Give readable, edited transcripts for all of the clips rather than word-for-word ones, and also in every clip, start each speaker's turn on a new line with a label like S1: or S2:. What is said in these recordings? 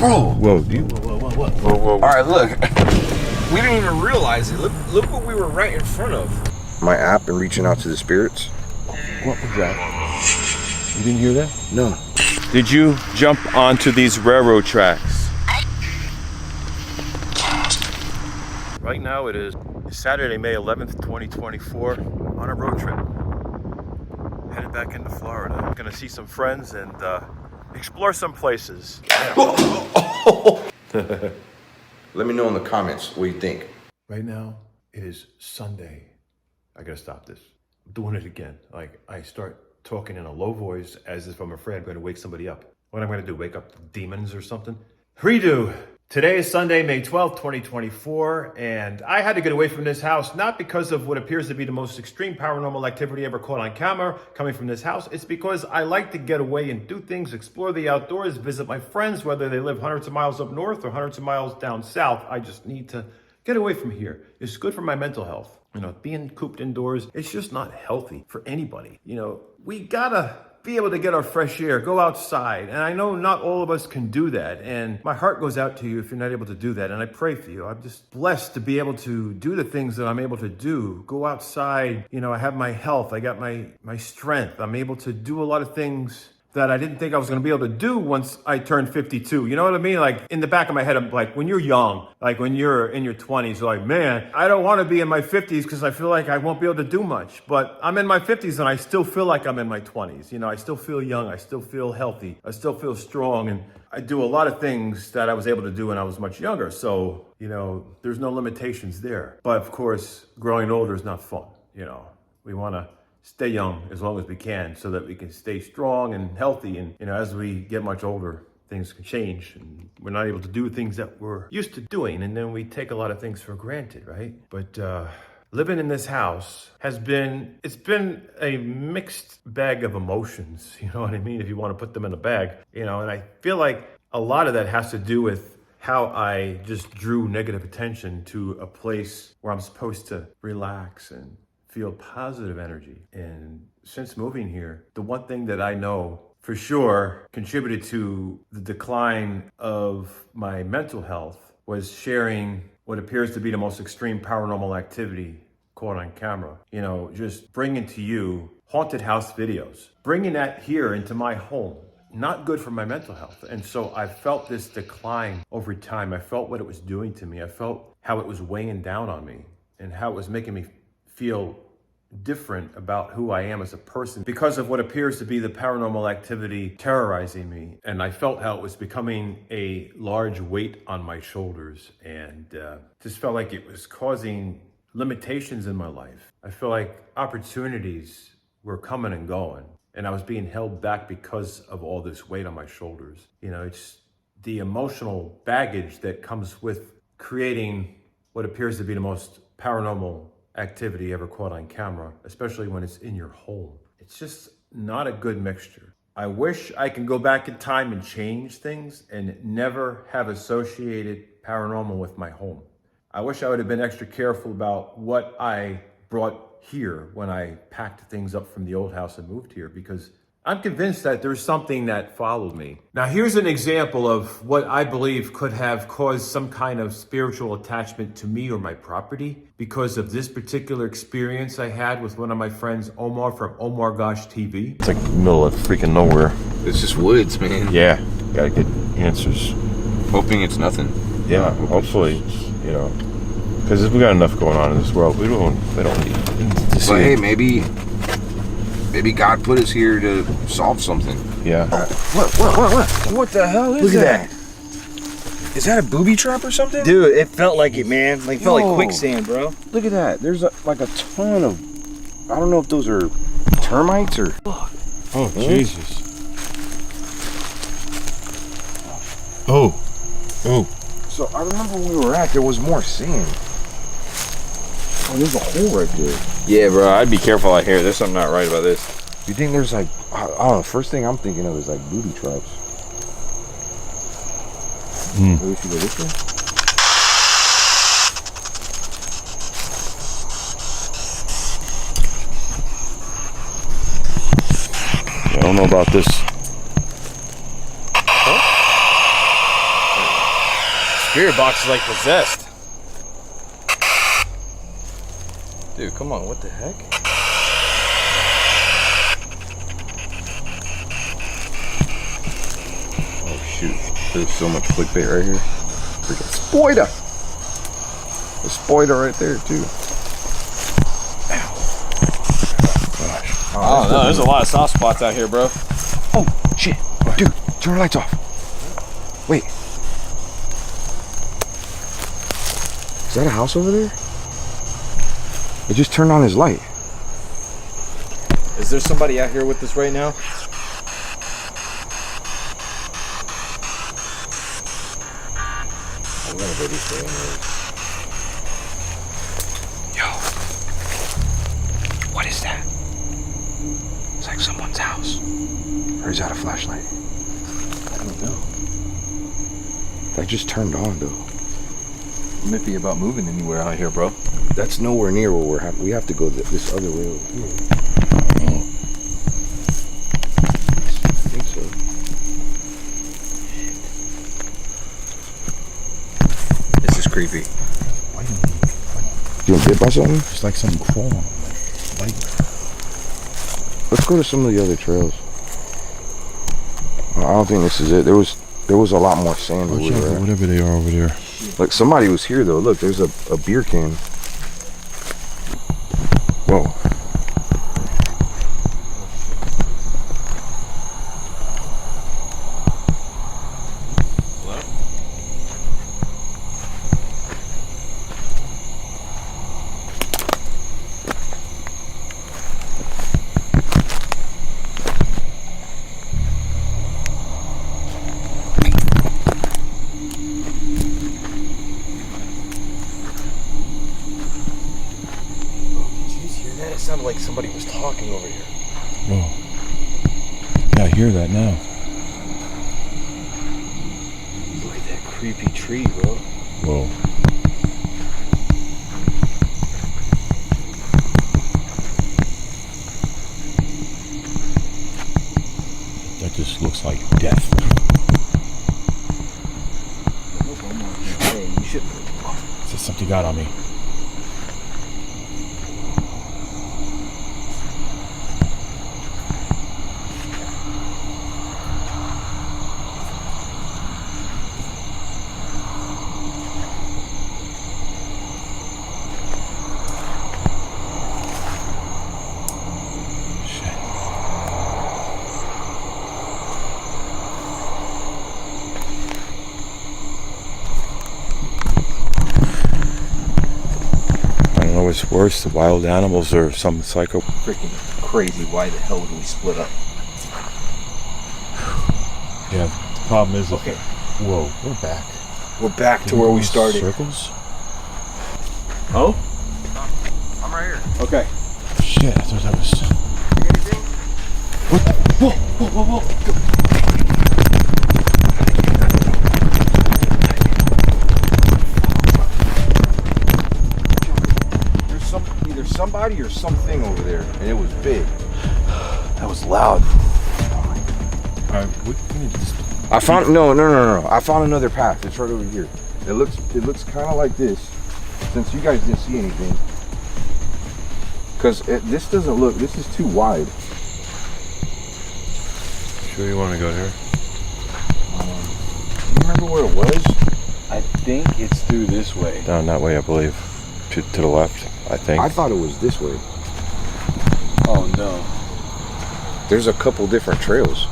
S1: Bro.
S2: Whoa,
S1: Whoa. All right, look. We didn't even realize it. Look what we were right in front of.
S2: My app and reaching out to the spirits.
S3: What was that? You didn't hear that?
S2: No.
S3: Did you jump onto these railroad tracks? Right now it is Saturday, May 11th, 2024, on a road trip. Headed back into Florida. I'm gonna see some friends and explore some places.
S2: Let me know in the comments what you think.
S3: Right now, it is Sunday. I gotta stop this. I'm doing it again. Like, I start talking in a low voice as if I'm afraid I'm gonna wake somebody up. What am I gonna do, wake up the demons or something? Redo. Today is Sunday, May 12th, 2024, and I had to get away from this house, not because of what appears to be the most extreme paranormal activity ever caught on camera coming from this house. It's because I like to get away and do things, explore the outdoors, visit my friends, whether they live hundreds of miles up north or hundreds of miles down south. I just need to get away from here. It's good for my mental health. You know, being cooped indoors, it's just not healthy for anybody. You know, we gotta be able to get our fresh air, go outside. And I know not all of us can do that. And my heart goes out to you if you're not able to do that. And I pray for you. I'm just blessed to be able to do the things that I'm able to do. Go outside. You know, I have my health. I got my strength. I'm able to do a lot of things that I didn't think I was going to be able to do once I turned 52. You know what I mean? Like, in the back of my head, I'm like, when you're young, like when you're in your 20s, you're like, man, I don't want to be in my 50s because I feel like I won't be able to do much. But I'm in my 50s and I still feel like I'm in my 20s. You know, I still feel young. I still feel healthy. I still feel strong. And I do a lot of things that I was able to do when I was much younger. So, you know, there's no limitations there. But of course, growing older is not fun. You know, we want to stay young as long as we can so that we can stay strong and healthy. And, you know, as we get much older, things can change and we're not able to do things that we're used to doing. And then we take a lot of things for granted, right? But living in this house it's been a mixed bag of emotions. You know what I mean? If you want to put them in a bag, you know, and I feel like a lot of that has to do with how I just drew negative attention to a place where I'm supposed to relax and feel positive energy. And since moving here, the one thing that I know for sure contributed to the decline of my mental health was sharing what appears to be the most extreme paranormal activity caught on camera. You know, just bringing to you haunted house videos, bringing that here into my home. Not good for my mental health. And so I felt this decline over time. I felt what it was doing to me. I felt how it was weighing down on me and how it was making me feel different about who I am as a person because of what appears to be the paranormal activity terrorizing me. And I felt how it was becoming a large weight on my shoulders and just felt like it was causing limitations in my life. I feel like opportunities were coming and going and I was being held back because of all this weight on my shoulders. You know, it's the emotional baggage that comes with creating what appears to be the most paranormal activity ever caught on camera, especially when it's in your home. It's just not a good mixture. I wish I could go back in time and change things and never have associated paranormal with my home. I wish I would have been extra careful about what I brought here when I packed things up from the old house and moved here, because I'm convinced that there's something that followed me. Now, here's an example of what I believe could have caused some kind of spiritual attachment to me or my property because of this particular experience I had with one of my friends, Omar from OmarGoshTV. It's like the middle of freaking nowhere.
S1: It's just woods, man.
S3: Yeah, gotta get answers.
S1: Hoping it's nothing.
S3: Yeah, hopefully, you know, because we got enough going on in this world. We don't need to see.
S1: But hey, maybe God put us here to solve something.
S3: Yeah.
S1: What the hell is
S4: Look
S1: that?
S4: at that.
S1: Is that a booby trap or something?
S4: Dude, it felt like it, man. Like, it felt like quicksand, bro.
S1: Look at that. There's like a ton of, I don't know if those are termites or...
S3: Oh, Jesus. Oh.
S1: So I remember when we were at, there was more sand. Oh, there's a hole right there.
S4: Yeah, bro, I'd be careful out here. There's something not right about this.
S1: You think there's like, I don't know, first thing I'm thinking of is like booby traps. Maybe we should go this way?
S3: I don't know about this.
S4: spirit box is like possessed. Dude, come on, what the heck?
S2: Oh shoot, there's so much clickbait right here. Freaking spoiler! The spoiler right there too. Gosh.
S4: Oh no, there's a lot of soft spots out here, bro.
S2: Oh shit, dude, turn the lights off. Wait. Is that a house over there? It just turned on his light.
S4: Is there somebody out here with us right now? I'm gonna go this way anyways.
S2: Yo. What is that? It's like someone's house. Or is that a flashlight?
S3: I don't know.
S2: That just turned on though.
S4: It might be about moving anywhere out here, bro.
S2: That's nowhere near where we're we have to go this other way over here.
S3: Oh.
S2: I think so.
S4: This is creepy.
S3: Why do you
S2: You get bit by something?
S3: It's like something crawling on me. Like,
S2: Let's go to some of the other trails. I don't think this is it. There was a lot more sand where we were at.
S3: whatever they are over there.
S2: Like somebody was here though. Look, there's a beer can. Whoa.
S4: It sounded like somebody was talking over here.
S3: Whoa. Yeah, I hear that now.
S4: Look at that creepy tree, bro.
S3: Whoa. That just looks like death.
S4: Hey, you should.
S3: Is there something got on me? What's worse, the wild animals or some psycho.
S4: Freaking crazy. Why the hell would we split up?
S3: Yeah, the problem is.
S4: Okay.
S3: Whoa, we're back.
S4: We're back to where we started.
S3: Circles?
S4: Oh?
S2: I'm right here.
S4: Okay.
S3: Shit, I thought that was.
S2: Anything?
S3: What the? Whoa, whoa, whoa, whoa.
S2: Either somebody or something over there, and it was big.
S3: That was loud.
S2: I found no. I found another path. It's right over here. It looks kind of like this. Since you guys didn't see anything, because this doesn't look. This is too wide.
S3: Sure you want to go there?
S2: You remember where it was?
S4: I think it's through this way.
S3: Down that way, I believe. To the left, I think.
S2: I thought it was this way.
S4: Oh no.
S2: There's a couple different trails.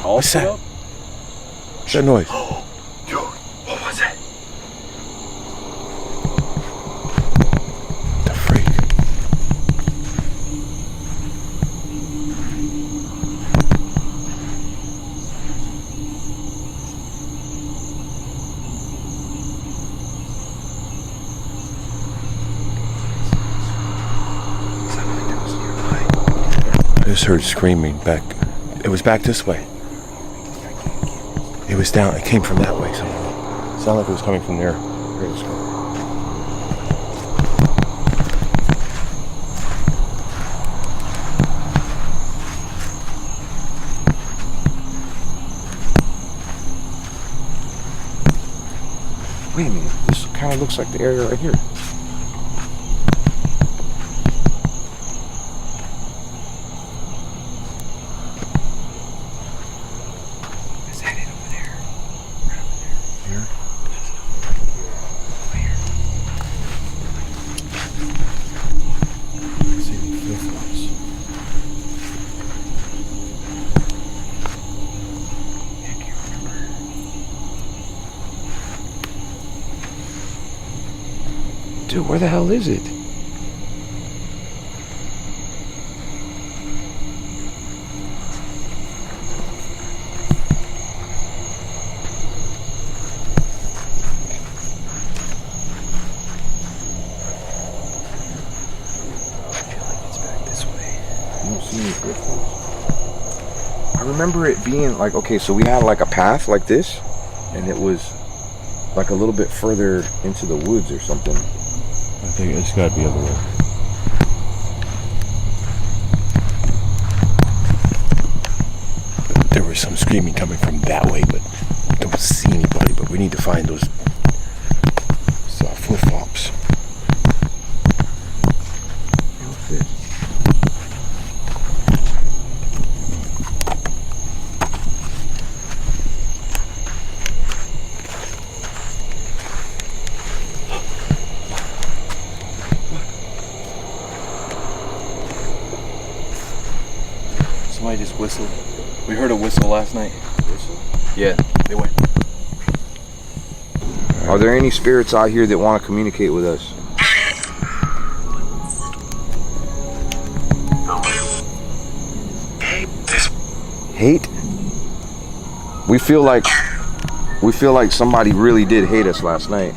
S3: What's that? What's that noise?
S2: Dude, what was it?
S3: The freak. I just heard screaming back. It was back this way. It was down. It came from that way. So it sounded like it was coming from there.
S2: Here, let's go. Wait a minute, this kind of looks like the area right here.
S1: It's headed over there. Right over there. Here?
S3: I see any flip-flops.
S1: I can't remember.
S2: Dude, where the hell is it?
S1: I feel like it's back this way.
S2: You don't see any flip-flops. I remember it being like, okay, so we had like a path like this, and it was like a little bit further into the woods or something.
S3: I think it's got to be other way.
S4: There was some screaming coming from that way, but don't see anybody. But we need to find those flip-flops.
S2: What's this?
S4: Somebody just whistled. We heard a whistle last night.
S2: Whistle?
S4: Yeah, they went.
S2: Are there any spirits out here that want to communicate with us? Hate? We feel like somebody really did hate us last night.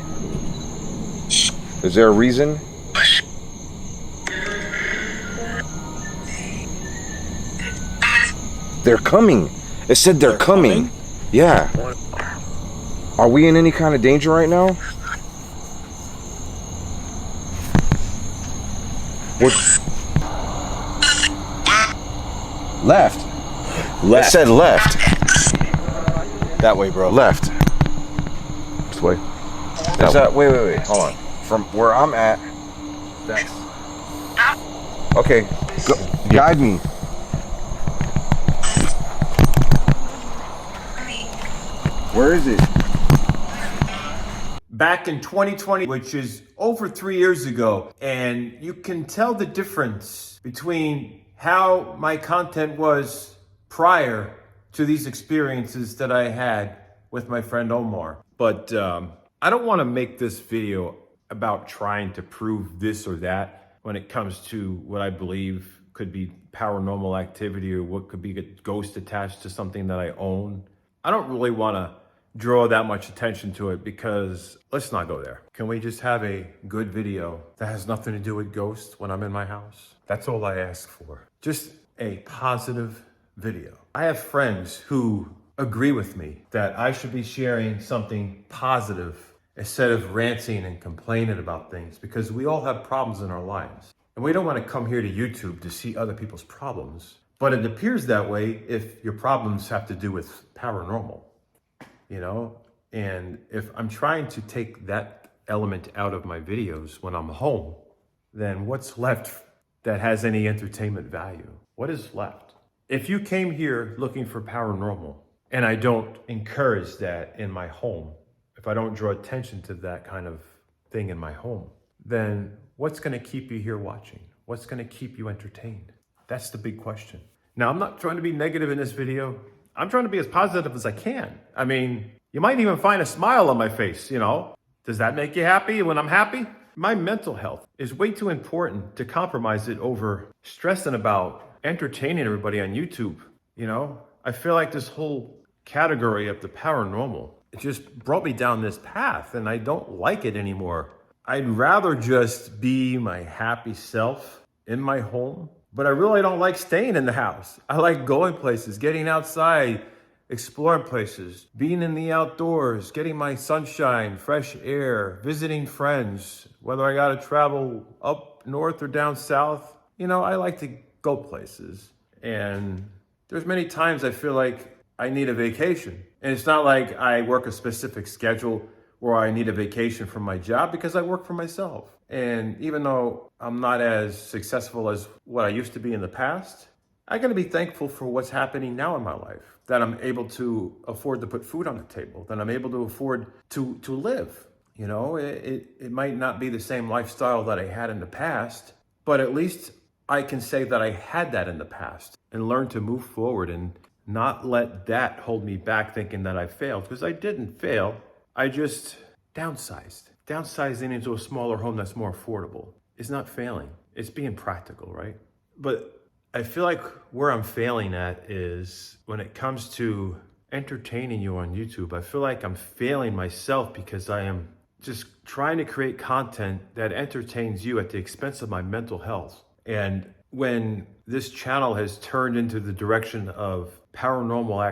S2: Is there a reason? They're coming. It said they're coming. Yeah. Are we in any kind of danger right now? What? Left. It said left.
S4: That way, bro.
S2: Left.
S3: This way.
S2: Is that, wait, hold on. From where I'm at,
S4: That's.
S2: okay, guide me. Where is it?
S3: Back in 2020, which is over 3 years ago, and you can tell the difference between how my content was prior to these experiences that I had with my friend Omar. But I don't want to make this video about trying to prove this or that when it comes to what I believe could be paranormal activity or what could be a ghost attached to something that I own. I don't really want to draw that much attention to it because let's not go there. Can we just have a good video that has nothing to do with ghosts when I'm in my house? That's all I ask for. Just a positive video. I have friends who agree with me that I should be sharing something positive instead of ranting and complaining about things because we all have problems in our lives. And we don't want to come here to YouTube to see other people's problems. But it appears that way if your problems have to do with paranormal. You know, and if I'm trying to take that element out of my videos when I'm home, then what's left that has any entertainment value? What is left? If you came here looking for paranormal and I don't encourage that in my home, if I don't draw attention to that kind of thing in my home, then what's going to keep you here watching? What's going to keep you entertained? That's the big question. Now, I'm not trying to be negative in this video. I'm trying to be as positive as I can. I mean, you might even find a smile on my face, you know? Does that make you happy when I'm happy? My mental health is way too important to compromise it over stressing about entertaining everybody on YouTube, you know? I feel like this whole category of the paranormal, it just brought me down this path and I don't like it anymore. I'd rather just be my happy self in my home. But I really don't like staying in the house. I like going places, getting outside, exploring places, being in the outdoors, getting my sunshine, fresh air, visiting friends, whether I gotta travel up north or down south. You know, I like to go places. And there's many times I feel like I need a vacation. And it's not like I work a specific schedule or I need a vacation from my job because I work for myself. And even though I'm not as successful as what I used to be in the past, I gotta be thankful for what's happening now in my life, that I'm able to afford to put food on the table, that I'm able to afford to live. You know, it might not be the same lifestyle that I had in the past, but at least I can say that I had that in the past and learn to move forward and not let that hold me back thinking that I failed, because I didn't fail. I just downsized. Downsizing into a smaller home that's more affordable is not failing. It's being practical, right? But I feel like where I'm failing at is when it comes to entertaining you on YouTube. I feel like I'm failing myself because I am just trying to create content that entertains you at the expense of my mental health. And when this channel has turned into the direction of paranormal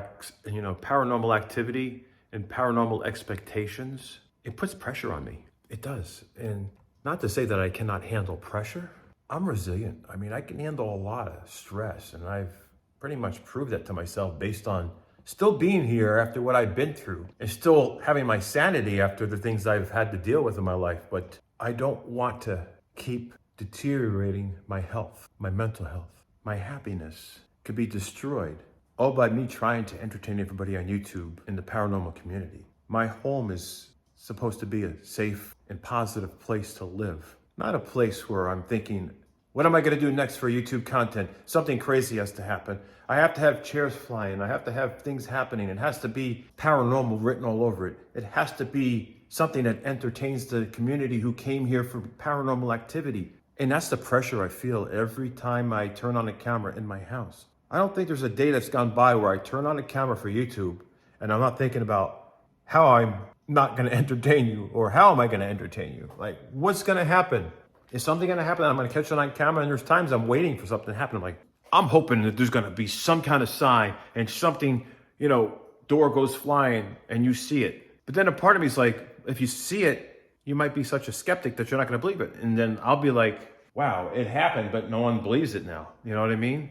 S3: activity and paranormal expectations, it puts pressure on me. It does. And not to say that I cannot handle pressure. I'm resilient. I mean, I can handle a lot of stress, and I've pretty much proved that to myself based on still being here after what I've been through and still having my sanity after the things I've had to deal with in my life. But I don't want to keep deteriorating my health, my mental health. My happiness could be destroyed all by me trying to entertain everybody on YouTube in the paranormal community. My home is supposed to be a safe and positive place to live, not a place where I'm thinking, what am I going to do next for YouTube content? Something crazy has to happen. I have to have chairs flying. I have to have things happening. It has to be paranormal written all over it. It has to be something that entertains the community who came here for paranormal activity. And that's the pressure I feel every time I turn on a camera in my house. I don't think there's a day that's gone by where I turn on a camera for YouTube and I'm not thinking about how I'm not going to entertain you, or how am I going to entertain you? Like, what's going to happen? Is something going to happen? I'm going to catch it on camera, and there's times I'm waiting for something to happen. I'm hoping that there's going to be some kind of sign and something, door goes flying and you see it. But then a part of me is like, if you see it, you might be such a skeptic that you're not going to believe it. And then I'll be like, wow, it happened, but no one believes it now. You know what I mean?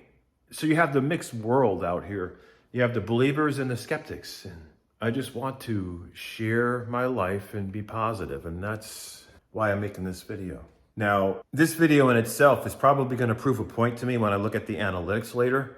S3: So you have the mixed world out here. You have the believers and the skeptics. And I just want to share my life and be positive. And that's why I'm making this video. Now, this video in itself is probably going to prove a point to me when I look at the analytics later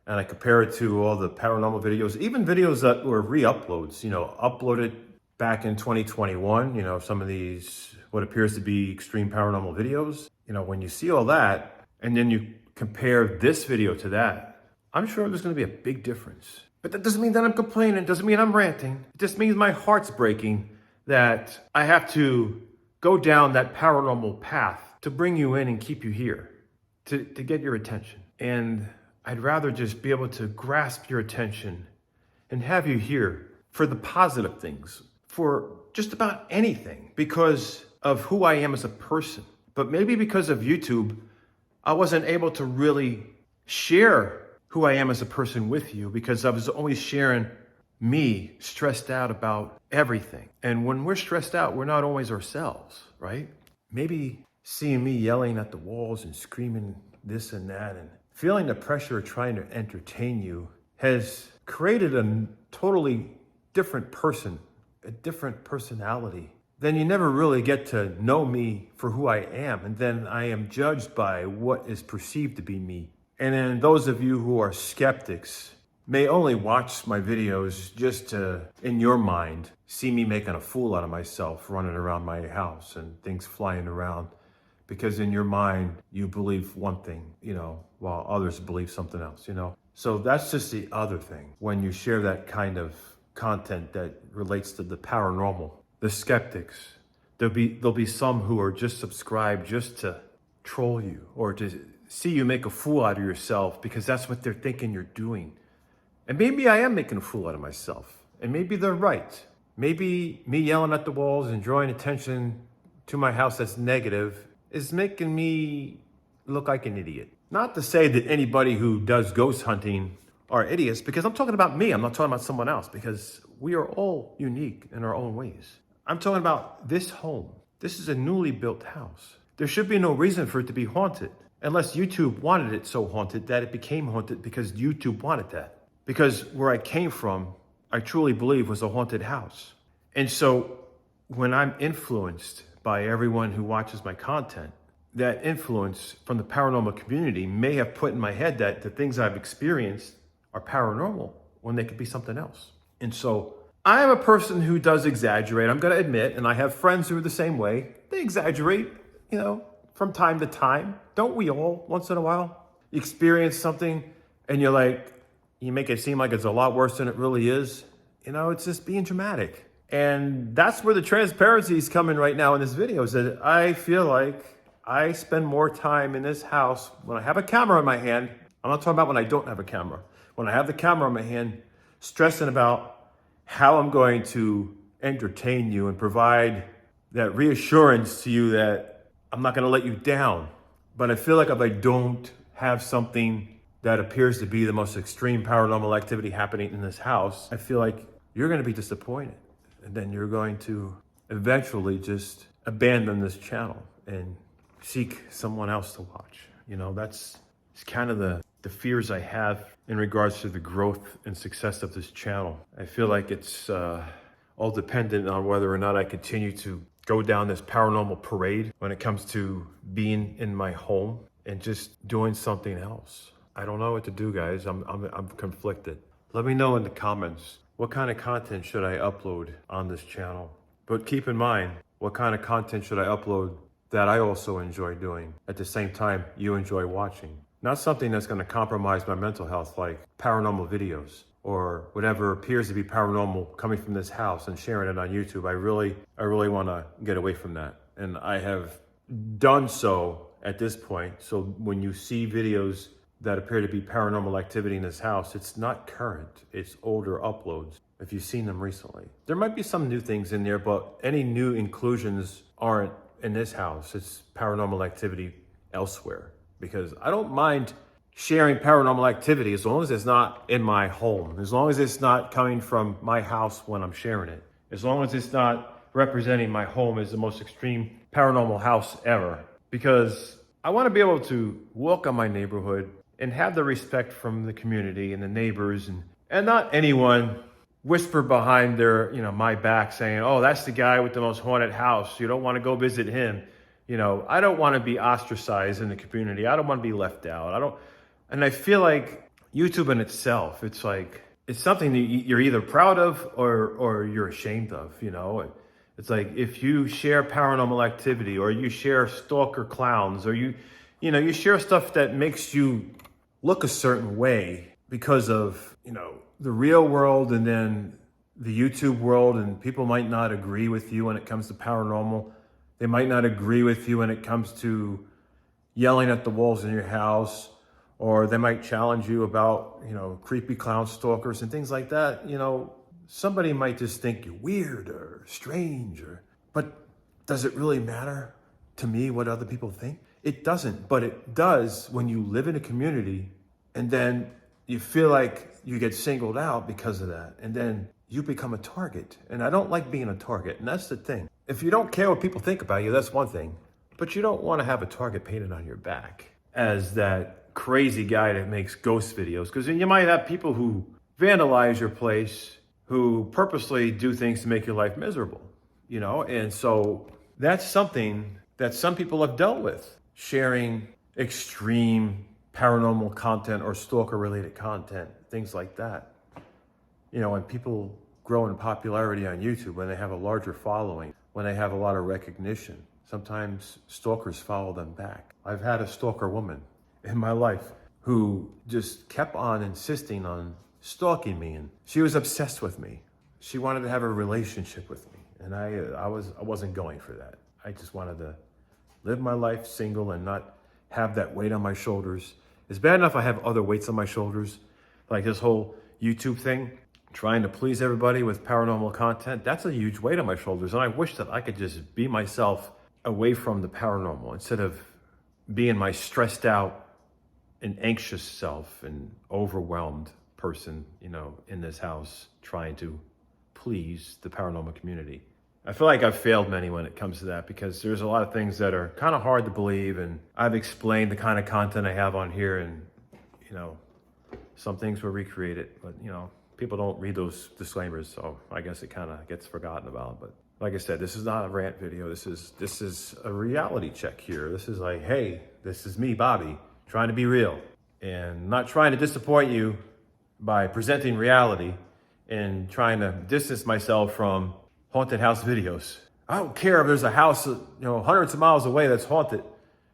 S3: and I compare it to all the paranormal videos, even videos that were re-uploads, uploaded back in 2021, some of these, what appears to be extreme paranormal videos. When you see all that and then you compare this video to that, I'm sure there's going to be a big difference. But that doesn't mean that I'm complaining. It doesn't mean I'm ranting. It just means my heart's breaking that I have to go down that paranormal path to bring you in and keep you here, to get your attention. And I'd rather just be able to grasp your attention and have you here for the positive things, for just about anything, because of who I am as a person. But maybe because of YouTube, I wasn't able to really share who I am as a person with you, because I was only sharing me stressed out about everything. And when we're stressed out, we're not always ourselves, right? Maybe seeing me yelling at the walls and screaming this and that and feeling the pressure of trying to entertain you has created a totally different person, a different personality. Then you never really get to know me for who I am. And then I am judged by what is perceived to be me. And then those of you who are skeptics may only watch my videos just to, in your mind, see me making a fool out of myself, running around my house and things flying around. Because in your mind, you believe one thing, while others believe something else, So that's just the other thing. When you share that kind of content that relates to the paranormal, the skeptics, there'll be some who are just subscribed just to troll you or to see you make a fool out of yourself, because that's what they're thinking you're doing. And maybe I am making a fool out of myself. And maybe they're right. Maybe me yelling at the walls and drawing attention to my house that's negative is making me look like an idiot. Not to say that anybody who does ghost hunting are idiots, because I'm talking about me. I'm not talking about someone else, because we are all unique in our own ways. I'm talking about this home. This is a newly built house. There should be no reason for it to be haunted, unless YouTube wanted it so haunted that it became haunted because YouTube wanted that. Because where I came from, I truly believe was a haunted house. And so when I'm influenced by everyone who watches my content, that influence from the paranormal community may have put in my head that the things I've experienced are paranormal when they could be something else. And so I am a person who does exaggerate, I'm going to admit, and I have friends who are the same way. They exaggerate, from time to time. Don't we all, once in a while? You experience something and you're like, you make it seem like it's a lot worse than it really is. It's just being dramatic. And that's where the transparency is coming right now in this video, is that I feel like I spend more time in this house when I have a camera in my hand. I'm not talking about when I don't have a camera. When I have the camera in my hand, stressing about how I'm going to entertain you and provide that reassurance to you that I'm not going to let you down. But I feel like if I don't have something that appears to be the most extreme paranormal activity happening in this house, I feel like you're going to be disappointed. And then you're going to eventually just abandon this channel and seek someone else to watch. That's kind of the fears I have in regards to the growth and success of this channel. I feel like it's all dependent on whether or not I continue to go down this paranormal parade when it comes to being in my home and just doing something else. I don't know what to do, guys. I'm conflicted. Let me know in the comments, what kind of content should I upload on this channel? But keep in mind, what kind of content should I upload that I also enjoy doing at the same time you enjoy watching? Not something that's going to compromise my mental health, like paranormal videos or whatever appears to be paranormal coming from this house and sharing it on YouTube. I really want to get away from that. And I have done so at this point. So when you see videos that appear to be paranormal activity in this house, it's not current, it's older uploads. If you've seen them recently, there might be some new things in there, but any new inclusions aren't in this house. It's paranormal activity elsewhere, because I don't mind sharing paranormal activity as long as it's not in my home, as long as it's not coming from my house when I'm sharing it, as long as it's not representing my home as the most extreme paranormal house ever, because I want to be able to walk on my neighborhood and have the respect from the community and the neighbors, and not anyone whisper behind their, my back saying, oh, that's the guy with the most haunted house. You don't want to go visit him. I don't want to be ostracized in the community. I don't want to be left out. And I feel like YouTube in itself, it's like, it's something that you're either proud of or you're ashamed of, It's like, if you share paranormal activity or you share stalker clowns or you share stuff that makes you look a certain way because of, the real world and then the YouTube world, and people might not agree with you when it comes to paranormal. They might not agree with you when it comes to yelling at the walls in your house, or they might challenge you about, creepy clown stalkers and things like that. Somebody might just think you're weird or strange, but does it really matter to me what other people think? It doesn't, but it does when you live in a community and then you feel like you get singled out because of that, and then you become a target. And I don't like being a target, and that's the thing. If you don't care what people think about you, that's one thing, but you don't want to have a target painted on your back as that crazy guy that makes ghost videos, because then you might have people who vandalize your place, who purposely do things to make your life miserable, and so that's something that some people have dealt with, sharing extreme paranormal content or stalker related content, things like that. When people grow in popularity on YouTube, when they have a larger following, when they have a lot of recognition, sometimes stalkers follow them back. I've had a stalker woman in my life who just kept on insisting on stalking me, and she was obsessed with me. She wanted to have a relationship with me, and I wasn't going for that. I just wanted to live my life single and not have that weight on my shoulders. It's bad enough I have other weights on my shoulders, like this whole YouTube thing, trying to please everybody with paranormal content. That's a huge weight on my shoulders, and I wish that I could just be myself away from the paranormal instead of being my stressed out and anxious self and overwhelmed person, in this house trying to please the paranormal community. I feel like I've failed many when it comes to that, because there's a lot of things that are kind of hard to believe, and I've explained the kind of content I have on here, and some things were recreated, but people don't read those disclaimers, so I guess it kind of gets forgotten about. But Like I said, this is not a rant video. This is a reality check here. This is like, hey, this is me, Bobby, trying to be real and not trying to disappoint you by presenting reality and trying to distance myself from haunted house videos. I don't care if there's a house, hundreds of miles away that's haunted,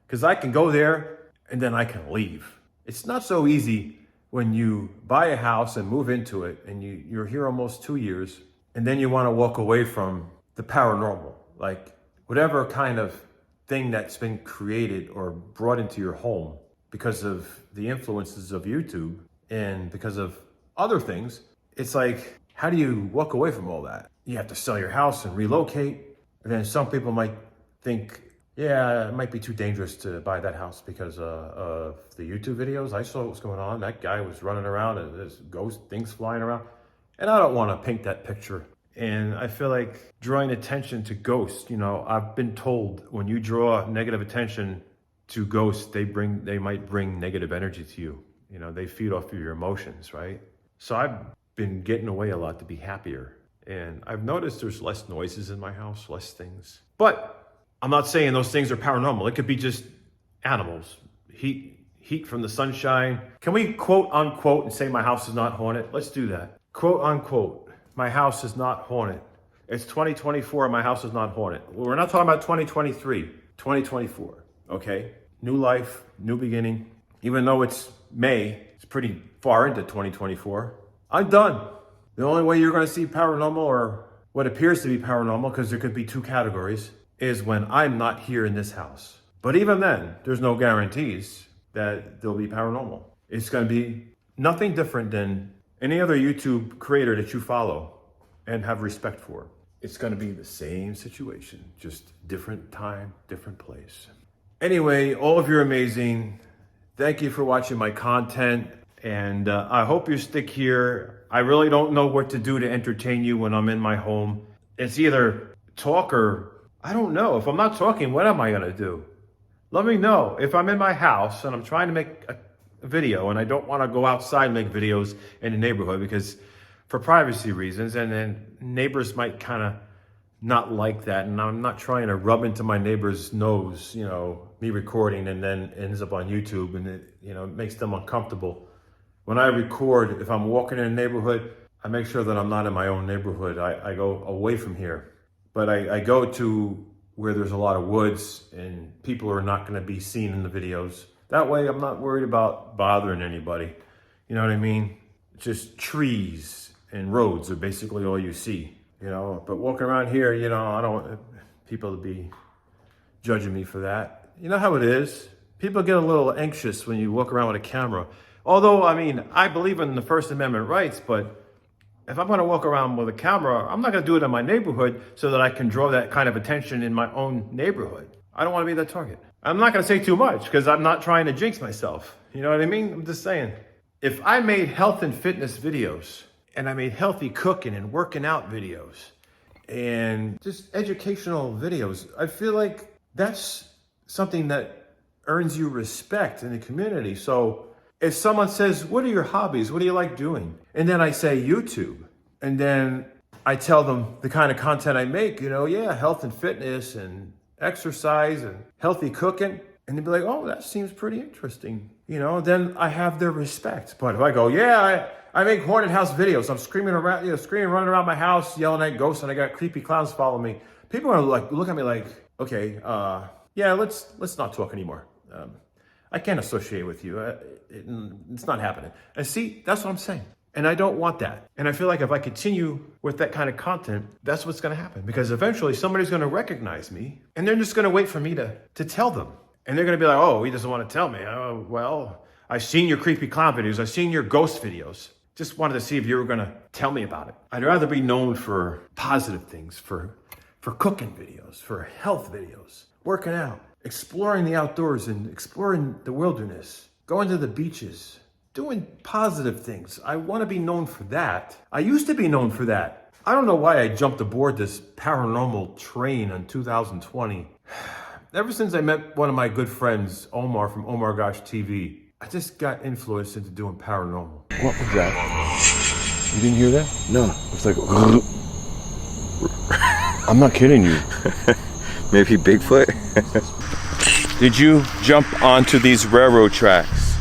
S3: because I can go there and then I can leave. It's not so easy when you buy a house and move into it and you're here almost 2 years and then you want to walk away from the paranormal, like whatever kind of thing that's been created or brought into your home because of the influences of YouTube and because of other things. It's like, how do you walk away from all that? You have to sell your house and relocate. And then some people might think, yeah, it might be too dangerous to buy that house because of the YouTube videos. I saw what was going on. That guy was running around and there's ghost things flying around. And I don't want to paint that picture. And I feel like drawing attention to ghosts, I've been told when you draw negative attention to ghosts, they might bring negative energy to you. They feed off of your emotions, right? So I've been getting away a lot to be happier. And I've noticed there's less noises in my house, less things. But I'm not saying those things are paranormal. It could be just animals, heat from the sunshine. Can we quote unquote and say my house is not haunted? Let's do that. Quote unquote, my house is not haunted. It's 2024, my house is not haunted. We're not talking about 2023, 2024, okay? New life, new beginning. Even though it's May, it's pretty far into 2024. I'm done. The only way you're going to see paranormal, or what appears to be paranormal, because there could be two categories, is when I'm not here in this house. But even then, there's no guarantees that there'll be paranormal. It's going to be nothing different than any other YouTube creator that you follow and have respect for. It's going to be the same situation, just different time, different place. Anyway, all of you are amazing. Thank you for watching my content. And I hope you stick here. I really don't know what to do to entertain you when I'm in my home. It's either talk or I don't know. If I'm not talking, what am I going to do? Let me know. If I'm in my house and I'm trying to make a video and I don't want to go outside and make videos in the neighborhood because for privacy reasons, and then neighbors might kind of not like that. And I'm not trying to rub into my neighbor's nose, me recording and then it ends up on YouTube and it makes them uncomfortable. When I record, if I'm walking in a neighborhood, I make sure that I'm not in my own neighborhood. I go away from here. But I go to where there's a lot of woods and people are not going to be seen in the videos. That way I'm not worried about bothering anybody. You know what I mean? Just trees and roads are basically all you see. But walking around here, I don't want people to be judging me for that. You know how it is. People get a little anxious when you walk around with a camera. Although, I believe in the First Amendment rights, but if I'm going to walk around with a camera, I'm not going to do it in my neighborhood so that I can draw that kind of attention in my own neighborhood. I don't want to be that target. I'm not going to say too much because I'm not trying to jinx myself. You know what I mean? I'm just saying. If I made health and fitness videos and I made healthy cooking and working out videos and just educational videos, I feel like that's something that earns you respect in the community. So if someone says, what are your hobbies? What do you like doing? And then I say YouTube. And then I tell them the kind of content I make, health and fitness and exercise and healthy cooking. And they'd be like, oh, that seems pretty interesting. Then I have their respect. But if I go, I make haunted house videos. I'm screaming around, running around my house, yelling at ghosts, and I got creepy clowns following me. People are like, look at me like, okay, let's not talk anymore. I can't associate with you. It's not happening. And see, that's what I'm saying. And I don't want that. And I feel like if I continue with that kind of content, that's what's going to happen. Because eventually somebody's going to recognize me and they're just going to wait for me to tell them. And they're going to be like, oh, he doesn't want to tell me. Oh, well, I've seen your creepy clown videos. I've seen your ghost videos. Just wanted to see if you were going to tell me about it. I'd rather be known for positive things, for cooking videos, for health videos, working out, exploring the outdoors and exploring the wilderness, going to the beaches, doing positive things. I want to be known for that. I used to be known for that. I don't know why I jumped aboard this paranormal train in 2020. Ever since I met one of my good friends, Omar from OmarGoshTV, I just got influenced into doing paranormal.
S4: What was that? You didn't hear that? No. It was like... I'm not kidding you.
S2: Maybe Bigfoot?
S3: Did you jump onto these railroad tracks?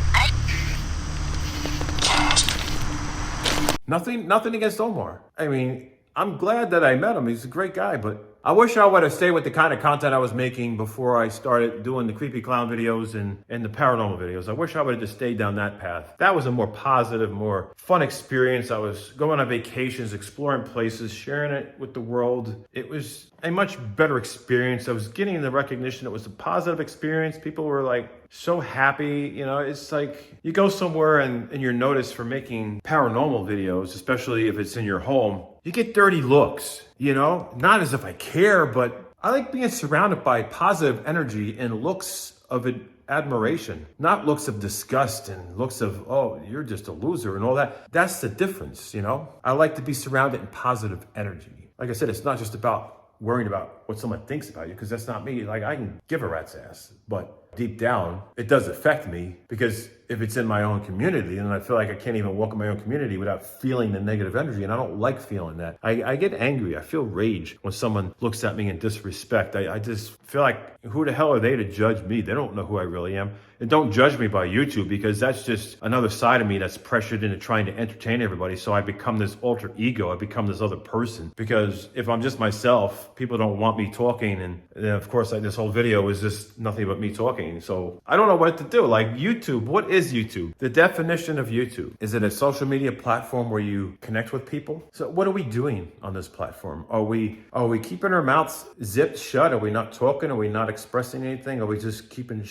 S3: Nothing against Omar. I mean, I'm glad that I met him. He's a great guy, but I wish I would have stayed with the kind of content I was making before I started doing the creepy clown videos and the paranormal videos. I wish I would have just stayed down that path. That was a more positive, more fun experience. I was going on vacations, exploring places, sharing it with the world. It was a much better experience. I was getting the recognition. It was a positive experience. People were like so happy. You know, it's like you go somewhere and you're noticed for making paranormal videos, especially if it's in your home. You get dirty looks, you know, not as if I care, but I like being surrounded by positive energy and looks of admiration, not looks of disgust and looks of, oh, you're just a loser and all that. That's the difference, you know. I like to be surrounded in positive energy. Like I said, it's not just about worrying about what someone thinks about you, because that's not me. Like, I can give a rat's ass, but deep down, it does affect me, because if it's in my own community, and I feel like I can't even walk in my own community without feeling the negative energy, and I don't like feeling that. I get angry. I feel rage when someone looks at me in disrespect. I just feel like, who the hell are they to judge me? They don't know who I really am. And don't judge me by YouTube, because that's just another side of me that's pressured into trying to entertain everybody. So I become this alter ego. I become this other person, because if I'm just myself, people don't want me talking. And then of course, this whole video is just nothing but me talking. So I don't know what to do. Like, YouTube, what is YouTube? The definition of YouTube, is it a social media platform where you connect with people? So what are we doing on this platform? Are we keeping our mouths zipped shut? Are we not talking? Are we not expressing anything? Are we just keeping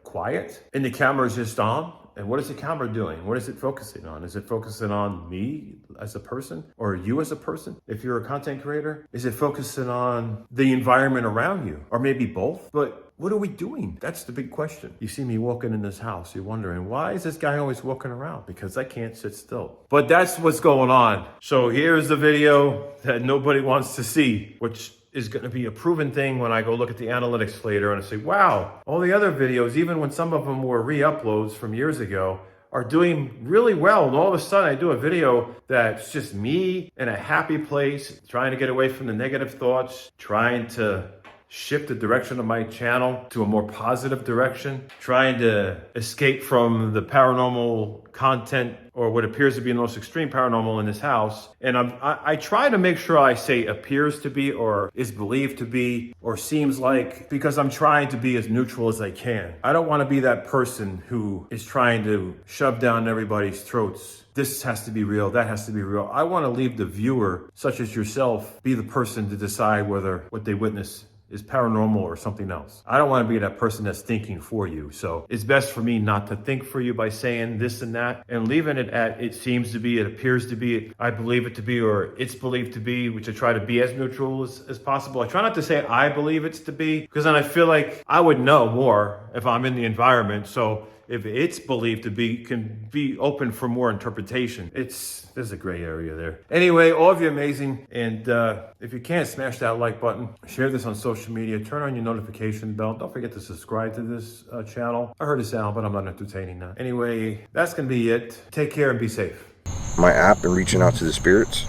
S3: quiet? And the camera is just on? And what is the camera doing? What is it focusing on? Is it focusing on me as a person, or you as a person? If you're a content creator, is it focusing on the environment around you, or maybe both? But what are we doing? That's the big question. You see me walking in this house, you're wondering, why is this guy always walking around? Because I can't sit still. But that's what's going on. So here's the video that nobody wants to see, which is going to be a proven thing when I go look at the analytics later and I say, wow, all the other videos, even when some of them were re-uploads from years ago, are doing really well. And all of a sudden I do a video that's just me in a happy place, trying to get away from the negative thoughts, trying to shift the direction of my channel to a more positive direction, trying to escape from the paranormal content, or what appears to be the most extreme paranormal in this house. And I try to make sure I say appears to be, or is believed to be, or seems like, because I'm trying to be as neutral as I can. I don't want to be that person who is trying to shove down everybody's throats. This has to be real, that has to be real. I want to leave the viewer, such as yourself, be the person to decide whether what they witness is paranormal or something else. I don't want to be that person that's thinking for you. So it's best for me not to think for you by saying this and that, and leaving it at it seems to be, it appears to be, I believe it to be, or it's believed to be, which I try to be as neutral as possible. I try not to say I believe it's to be, because then I feel like I would know more if I'm in the environment. So if it's believed to be, can be open for more interpretation. There's a gray area there. Anyway, all of you amazing. And if you can't, smash that like button. Share this on social media. Turn on your notification bell. Don't forget to subscribe to this channel. I heard it sound, but I'm not entertaining that. Anyway, that's going to be it. Take care and be safe.
S2: My app and reaching out to the spirits.